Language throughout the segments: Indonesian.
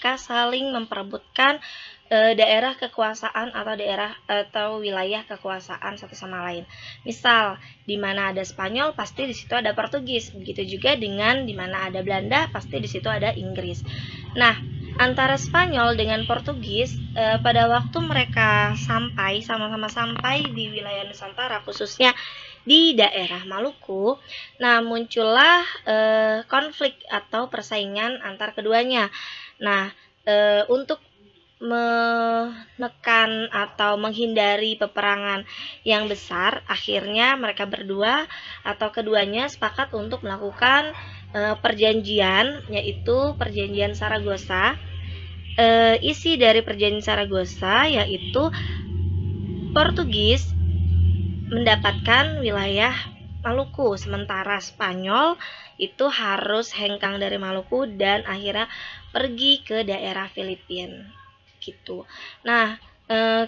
mereka saling memperebutkan daerah kekuasaan atau wilayah kekuasaan satu sama lain. Misal, di mana ada Spanyol pasti di situ ada Portugis. Begitu juga dengan di mana ada Belanda pasti di situ ada Inggris. Nah, antara Spanyol dengan Portugis pada waktu mereka sama-sama sampai di wilayah Nusantara, khususnya di daerah Maluku, nah muncullah konflik atau persaingan antar keduanya. Nah, untuk menekan atau menghindari peperangan yang besar, akhirnya mereka berdua atau keduanya sepakat untuk melakukan perjanjian, yaitu perjanjian Saragossa. Isi dari perjanjian Saragossa yaitu Portugis mendapatkan wilayah Maluku, sementara Spanyol itu harus hengkang dari Maluku dan akhirnya pergi ke daerah Filipina gitu. Nah,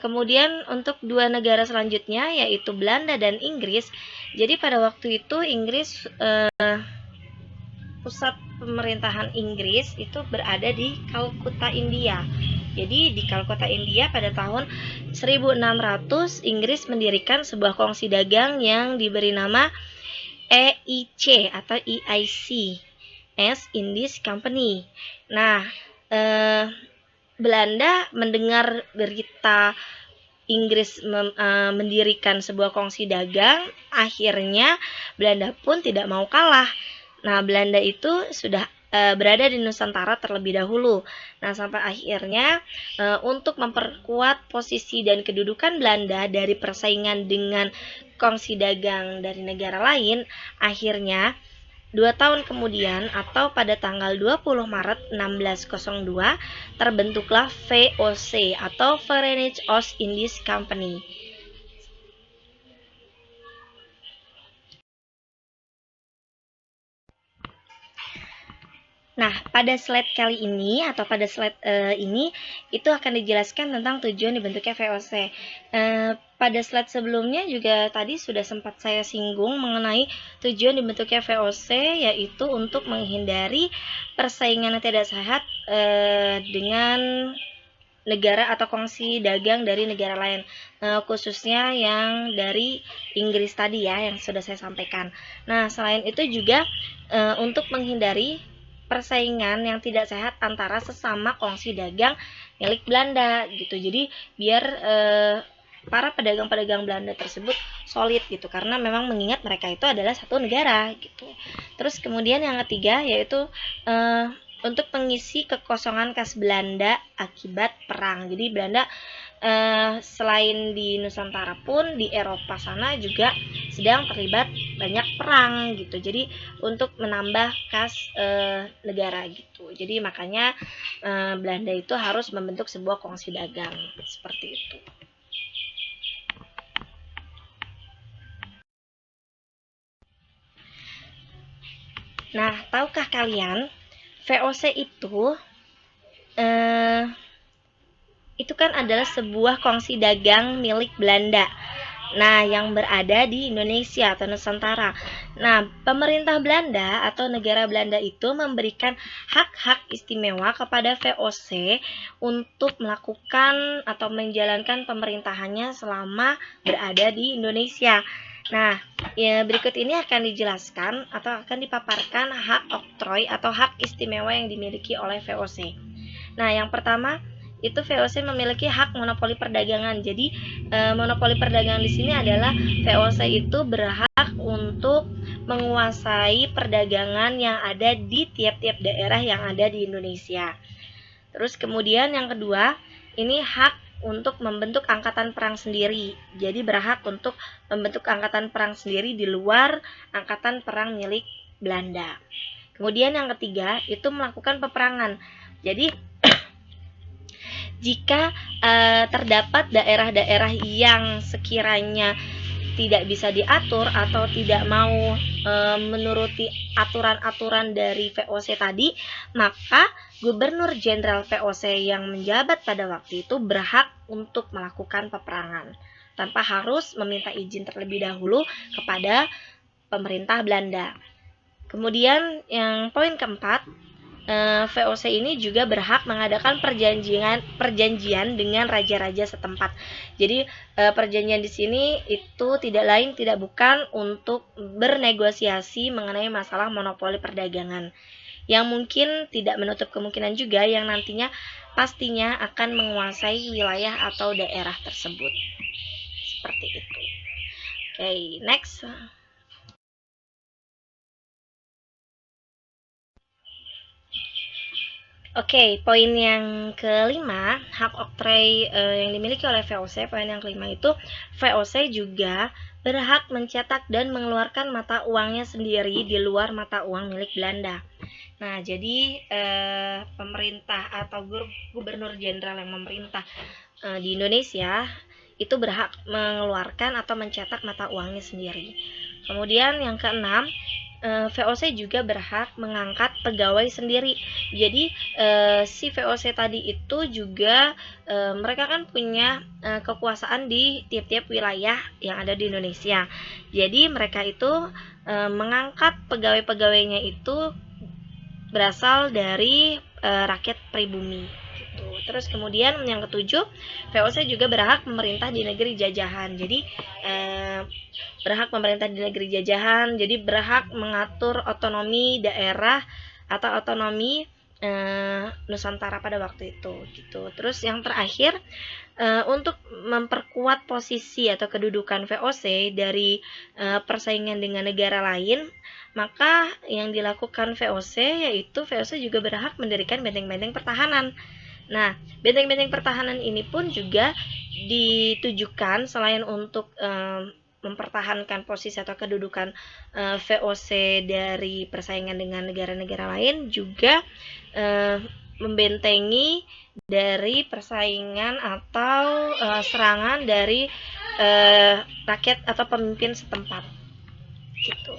kemudian untuk dua negara selanjutnya yaitu Belanda dan Inggris. Jadi pada waktu itu Inggris pusat pemerintahan Inggris itu berada di Kalkuta, India. Jadi di Kalkuta, India pada tahun 1600 Inggris mendirikan sebuah kongsi dagang yang diberi nama EIC atau EIC, East Indies Company. Nah, Belanda mendengar berita Inggris mendirikan sebuah kongsi dagang, akhirnya Belanda pun tidak mau kalah. Nah, Belanda itu sudah berada di Nusantara terlebih dahulu. Nah, sampai akhirnya untuk memperkuat posisi dan kedudukan Belanda dari persaingan dengan kongsi dagang dari negara lain, akhirnya 2 tahun kemudian atau pada tanggal 20 Maret 1602 terbentuklah VOC atau Verenigd Oost Indies Company. Nah, pada slide kali ini atau pada slide ini itu akan dijelaskan tentang tujuan dibentuknya VOC. Pada slide sebelumnya juga tadi sudah sempat saya singgung mengenai tujuan dibentuknya VOC, yaitu untuk menghindari persaingan yang tidak sehat dengan negara atau kongsi dagang dari negara lain, khususnya yang dari Inggris tadi ya yang sudah saya sampaikan. Nah, selain itu juga untuk menghindari persaingan yang tidak sehat antara sesama kongsi dagang milik Belanda gitu. Jadi biar para pedagang-pedagang Belanda tersebut solid gitu, karena memang mengingat mereka itu adalah satu negara gitu. Terus kemudian yang ketiga yaitu untuk mengisi kekosongan kas Belanda akibat perang. Jadi Belanda selain di Nusantara pun di Eropa sana juga sedang terlibat banyak perang gitu. Jadi untuk menambah kas negara gitu. Jadi makanya Belanda itu harus membentuk sebuah kongsi dagang seperti itu. Nah, tahukah kalian VOC itu kan adalah sebuah kongsi dagang milik Belanda. Nah, yang berada di Indonesia atau Nusantara. Nah, pemerintah Belanda atau negara Belanda itu memberikan hak-hak istimewa kepada VOC untuk melakukan atau menjalankan pemerintahannya selama berada di Indonesia. Nah, berikut ini akan dijelaskan atau akan dipaparkan hak oktroy atau hak istimewa yang dimiliki oleh VOC. Nah, yang pertama itu VOC memiliki hak monopoli perdagangan. Jadi monopoli perdagangan di sini adalah VOC itu berhak untuk menguasai perdagangan yang ada di tiap-tiap daerah yang ada di Indonesia. Terus kemudian yang kedua, ini hak untuk membentuk angkatan perang sendiri. Jadi berhak untuk membentuk angkatan perang sendiri di luar angkatan perang milik Belanda. Kemudian yang ketiga, itu melakukan peperangan. Jadi jika terdapat daerah-daerah yang sekiranya tidak bisa diatur atau tidak mau menuruti aturan-aturan dari VOC tadi, maka Gubernur Jenderal VOC yang menjabat pada waktu itu berhak untuk melakukan peperangan tanpa harus meminta izin terlebih dahulu kepada pemerintah Belanda. Kemudian yang poin keempat, VOC ini juga berhak mengadakan perjanjian dengan raja-raja setempat. Jadi perjanjian di sini itu tidak lain tidak bukan untuk bernegosiasi mengenai masalah monopoli perdagangan, yang mungkin tidak menutup kemungkinan juga yang nantinya pastinya akan menguasai wilayah atau daerah tersebut. Seperti itu. Oke, next. Oke, poin yang kelima, hak oktroy yang dimiliki oleh VOC. Poin yang kelima itu, VOC juga berhak mencetak dan mengeluarkan mata uangnya sendiri di luar mata uang milik Belanda. Nah, jadi pemerintah atau gubernur jenderal yang memerintah di Indonesia itu berhak mengeluarkan atau mencetak mata uangnya sendiri. Kemudian yang keenam, VOC juga berhak mengangkat pegawai sendiri. Jadi si VOC tadi itu juga mereka kan punya kekuasaan di tiap-tiap wilayah yang ada di Indonesia. Jadi mereka itu mengangkat pegawai-pegawainya itu berasal dari rakyat pribumi. Gitu. Terus kemudian yang ketujuh, VOC juga berhak memerintah di negeri jajahan. Jadi berhak memerintah di negeri jajahan, jadi berhak mengatur otonomi daerah atau otonomi Nusantara pada waktu itu gitu. Terus yang terakhir, untuk memperkuat posisi atau kedudukan VOC dari persaingan dengan negara lain, maka yang dilakukan VOC yaitu VOC juga berhak mendirikan benteng-benteng pertahanan. Nah, benteng-benteng pertahanan ini pun juga ditujukan selain untuk mempertahankan posisi atau kedudukan VOC dari persaingan dengan negara-negara lain, juga membentengi dari persaingan atau serangan dari rakyat atau pemimpin setempat. Gitu.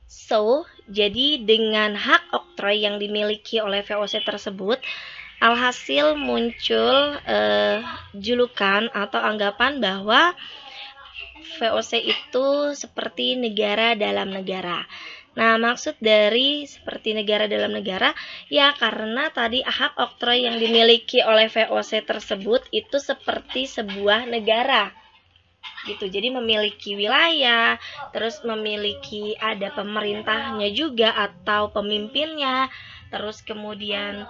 So, jadi dengan hak oktroy yang dimiliki oleh VOC tersebut, alhasil muncul julukan atau anggapan bahwa VOC itu seperti negara dalam negara. Nah, maksud dari seperti negara dalam negara, ya karena tadi hak oktroy yang dimiliki oleh VOC tersebut itu seperti sebuah negara. Gitu. Jadi memiliki wilayah, terus memiliki ada pemerintahnya juga atau pemimpinnya, terus kemudian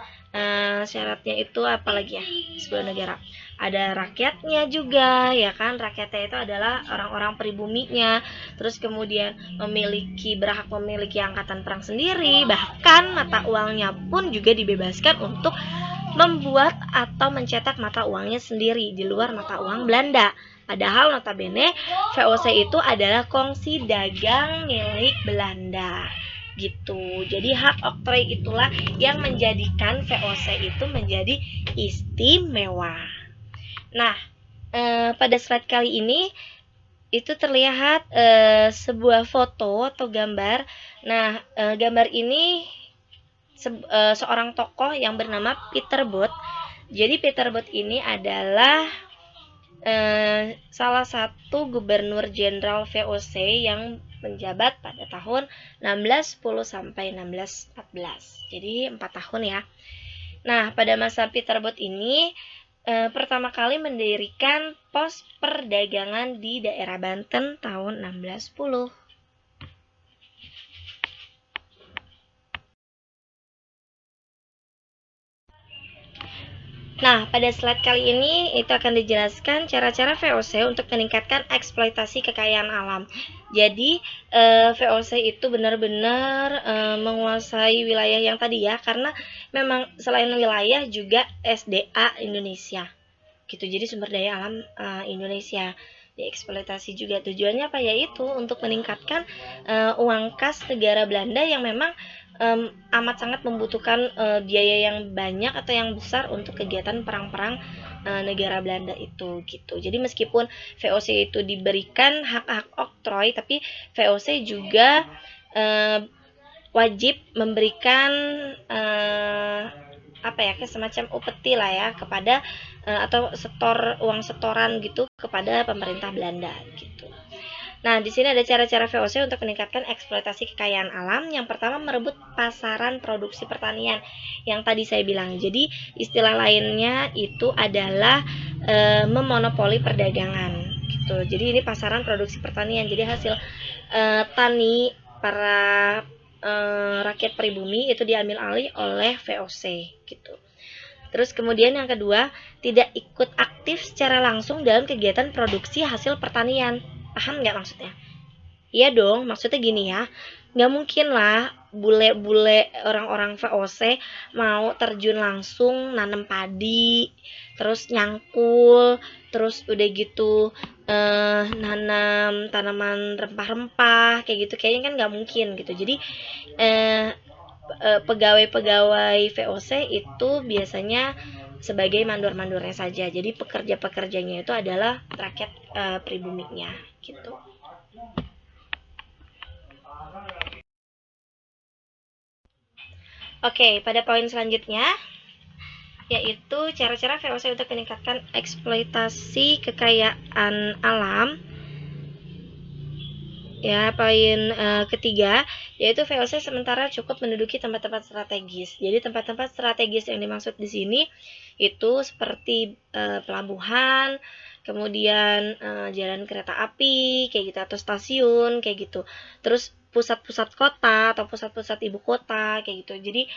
syaratnya itu apalagi ya, sebuah negara ada rakyatnya juga, ya kan, rakyatnya itu adalah orang-orang pribuminya, terus kemudian berhak memiliki angkatan perang sendiri, bahkan mata uangnya pun juga dibebaskan untuk membuat atau mencetak mata uangnya sendiri di luar mata uang Belanda. Padahal notabene VOC itu adalah kongsi dagang milik Belanda. Gitu. Jadi hak oktroy itulah yang menjadikan VOC itu menjadi istimewa. Nah, pada slide kali ini itu terlihat sebuah foto atau gambar. Nah, gambar ini seorang tokoh yang bernama Peter Booth. Jadi Peter Booth ini adalah salah satu gubernur jenderal VOC yang menjabat pada tahun 1610 sampai 1614. Jadi 4 tahun ya. Nah, pada masa Peter Booth ini pertama kali mendirikan pos perdagangan di daerah Banten tahun 1610. Nah, pada slide kali ini itu akan dijelaskan cara-cara VOC untuk meningkatkan eksploitasi kekayaan alam. Jadi, VOC itu benar-benar menguasai wilayah yang tadi ya, karena memang selain wilayah juga SDA Indonesia. Gitu. Jadi sumber daya alam Indonesia dieksploitasi juga. Tujuannya apa? Yaitu untuk meningkatkan uang kas negara Belanda yang memang amat sangat membutuhkan biaya yang banyak atau yang besar untuk kegiatan perang-perang negara Belanda itu gitu. Jadi meskipun VOC itu diberikan hak-hak oktroy, tapi VOC juga wajib memberikan semacam upeti lah ya kepada atau uang setoran gitu kepada pemerintah Belanda gitu. Nah, di sini ada cara-cara VOC untuk meningkatkan eksploitasi kekayaan alam. Yang pertama, merebut pasaran produksi pertanian yang tadi saya bilang. Jadi, istilah lainnya itu adalah memonopoli perdagangan gitu. Jadi, ini pasaran produksi pertanian. Jadi, hasil tani para rakyat pribumi itu diambil alih oleh VOC gitu. Terus kemudian yang kedua, tidak ikut aktif secara langsung dalam kegiatan produksi hasil pertanian. Paham nggak maksudnya? Iya dong, maksudnya gini ya, nggak mungkin lah bule-bule orang-orang VOC mau terjun langsung nanam padi, terus nyangkul, terus udah gitu nanam tanaman rempah-rempah kayak gitu, kayaknya kan nggak mungkin gitu. Jadi pegawai-pegawai VOC itu biasanya sebagai mandor-mandornya saja. Jadi pekerja-pekerjanya itu adalah rakyat pribuminya gitu. Oke, pada poin selanjutnya yaitu cara-cara VOC untuk meningkatkan eksploitasi kekayaan alam. Ya, poin ketiga yaitu VOC sementara cukup menduduki tempat-tempat strategis. Jadi tempat-tempat strategis yang dimaksud di sini itu seperti pelabuhan, kemudian jalan kereta api kayak gitu, atau stasiun kayak gitu. Terus pusat-pusat kota atau pusat-pusat ibu kota kayak gitu. Jadi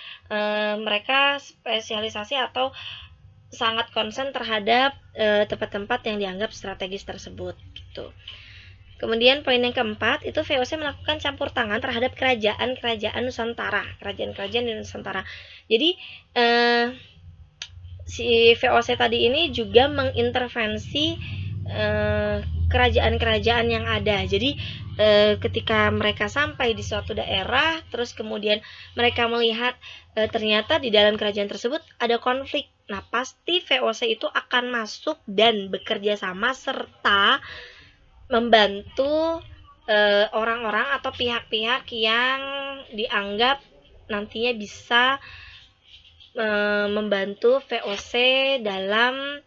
mereka spesialisasi atau sangat konsen terhadap tempat-tempat yang dianggap strategis tersebut gitu. Kemudian poin yang keempat itu VOC melakukan campur tangan terhadap kerajaan-kerajaan Nusantara, kerajaan-kerajaan di Nusantara. Jadi si VOC tadi ini juga mengintervensi kerajaan-kerajaan yang ada. Jadi ketika mereka sampai di suatu daerah, terus kemudian mereka melihat ternyata di dalam kerajaan tersebut ada konflik. Nah, pasti VOC itu akan masuk dan bekerja sama serta membantu orang-orang atau pihak-pihak yang dianggap nantinya bisa membantu VOC dalam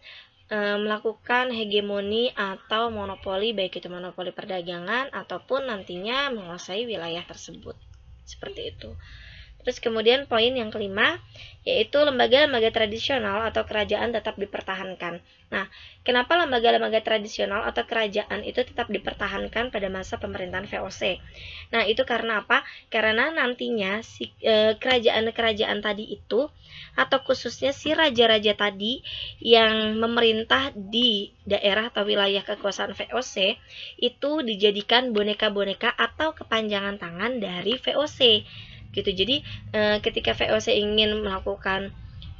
melakukan hegemoni atau monopoli, baik itu monopoli perdagangan ataupun nantinya menguasai wilayah tersebut. Seperti itu. Terus kemudian poin yang kelima, yaitu lembaga-lembaga tradisional atau kerajaan tetap dipertahankan. Nah, kenapa lembaga-lembaga tradisional atau kerajaan itu tetap dipertahankan pada masa pemerintahan VOC? Nah, itu karena apa? Karena nantinya si kerajaan-kerajaan tadi itu, atau khususnya si raja-raja tadi yang memerintah di daerah atau wilayah kekuasaan VOC, itu dijadikan boneka-boneka atau kepanjangan tangan dari VOC. Gitu. Jadi ketika VOC ingin melakukan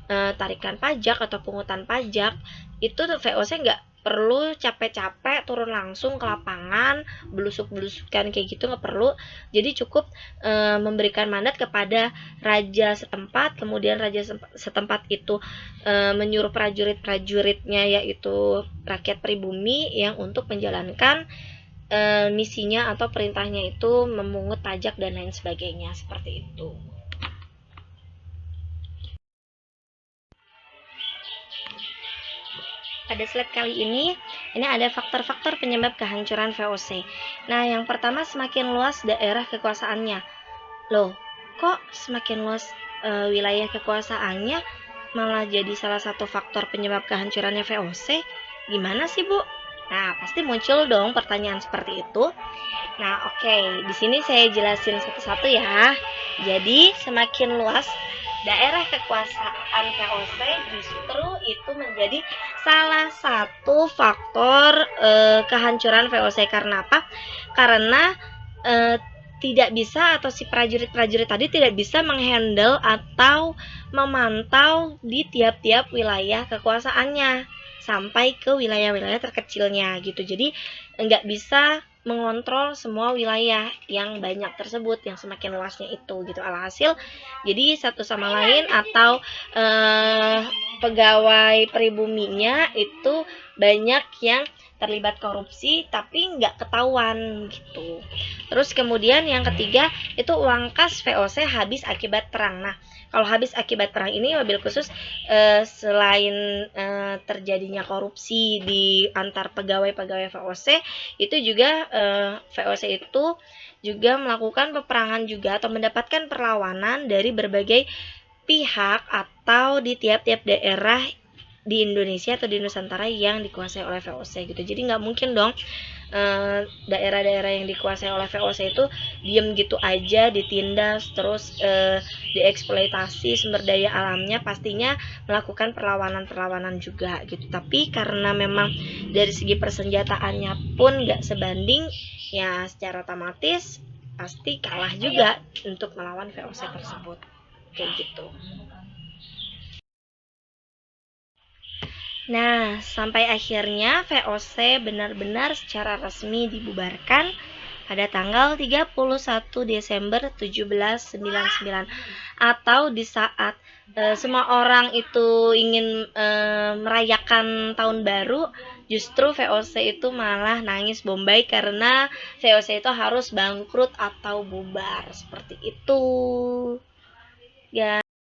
tarikan pajak atau pungutan pajak, itu VOC nggak perlu capek-capek turun langsung ke lapangan, belusuk-belusukan kayak gitu, nggak perlu. Jadi cukup memberikan mandat kepada raja setempat, kemudian raja setempat itu menyuruh prajurit-prajuritnya, yaitu rakyat pribumi yang untuk menjalankan misinya atau perintahnya itu memungut pajak dan lain sebagainya, seperti itu. Pada slide kali ini ada faktor-faktor penyebab kehancuran VOC. Nah, yang pertama, semakin luas daerah kekuasaannya. Loh, kok semakin luas wilayah kekuasaannya malah jadi salah satu faktor penyebab kehancurannya VOC? Gimana sih, Bu? Nah, pasti muncul dong pertanyaan seperti itu. Nah, oke, di sini saya jelasin satu-satu ya. Jadi, semakin luas daerah kekuasaan VOC justru itu menjadi salah satu faktor kehancuran VOC. Karena apa? Karena tidak bisa, atau si prajurit-prajurit tadi tidak bisa menghandle atau memantau di tiap-tiap wilayah kekuasaannya sampai ke wilayah-wilayah terkecilnya gitu. Jadi nggak bisa mengontrol semua wilayah yang banyak tersebut, yang semakin luasnya itu gitu. Alhasil jadi satu sama lain atau pegawai pribuminya itu banyak yang terlibat korupsi tapi nggak ketahuan gitu. Terus kemudian yang ketiga itu uang kas VOC habis akibat perang. Nah, kalau habis akibat perang ini mobil khusus selain terjadinya korupsi di antar pegawai-pegawai VOC, itu juga VOC itu juga melakukan peperangan juga atau mendapatkan perlawanan dari berbagai pihak atau di tiap-tiap daerah di Indonesia atau di Nusantara yang dikuasai oleh VOC gitu. Jadi nggak mungkin dong daerah-daerah yang dikuasai oleh VOC itu diem gitu aja ditindas terus dieksploitasi sumber daya alamnya, pastinya melakukan perlawanan-perlawanan juga gitu. Tapi karena memang dari segi persenjataannya pun nggak sebanding, ya secara otomatis pasti kalah juga untuk melawan VOC tersebut kayak gitu. Nah, sampai akhirnya VOC benar-benar secara resmi dibubarkan pada tanggal 31 Desember 1799, atau di saat semua orang itu ingin merayakan tahun baru, justru VOC itu malah nangis bombay karena VOC itu harus bangkrut atau bubar seperti itu. Ya.